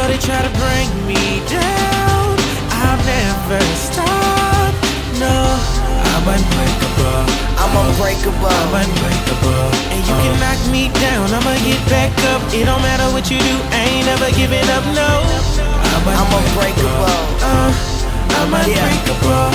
they try to bring me down, I'll never stop. No, I'm unbreakable. I'm unbreakable. I'm unbreakable. And you can knock me down, I'ma get back up. It don't matter what you do, I ain't never giving up, no. I'm unbreakable. I'm unbreakable.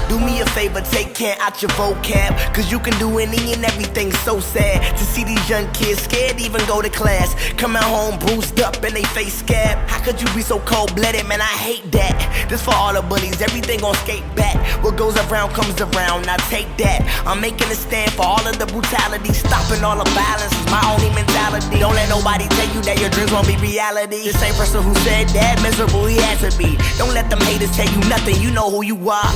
Do me a favor, take care out your vocab, cause you can do any and everything. So sad to see these young kids scared to even go to class, coming home bruised up and they face scab. How could you be so cold-blooded, man? I hate that. This for all the bullies, everything gon' skate back. What goes around comes around, now take that. I'm making a stand for all of the brutality, stopping all the violence is my only mentality. Don't let nobody tell you that your dreams won't be reality. The same person who said that, miserable he had to be. Don't let them haters tell you nothing, you know who you are.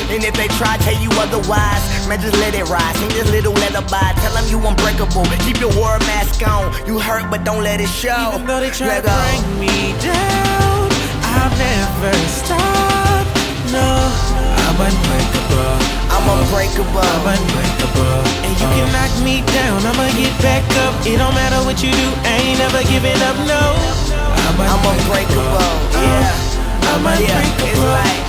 And if they try to tell you otherwise, man, just let it ride. Sing this little lullaby, tell them you unbreakable. Keep your war mask on. You hurt, but don't let it show. Even though they try to bring me down, I'll never stop. No, I'm unbreakable. I'm unbreakable. I'm unbreakable. And you can knock me down, I'ma get back up. It don't matter what you do, I ain't never giving up, no. I'm unbreakable. Yeah. I'm unbreakable. It's like,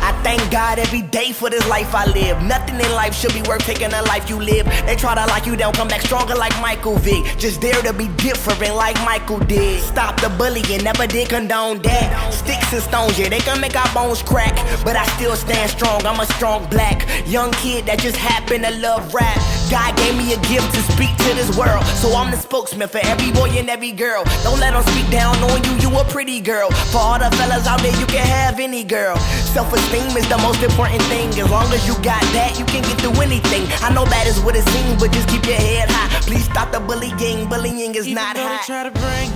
I thank God every day for this life I live. Nothing in life should be worth taking the life you live. They try to lock you down, come back stronger like Michael Vick. Just dare to be different like Michael did. Stop the bullying, never did condone that. Sticks and stones, yeah, they can make our bones crack, but I still stand strong, I'm a strong black young kid that just happened to love rap. God gave me a gift to speak to this world, so I'm the spokesman for every boy and every girl. Don't let them speak down on you, you a pretty girl. For all the fellas out there, you can have any girl. Self-esteem is the most important thing. As long as you got that, you can get through anything. I know that is what it seems, but just keep your head high. Please stop the bullying, bullying is not Even though high. they try to bring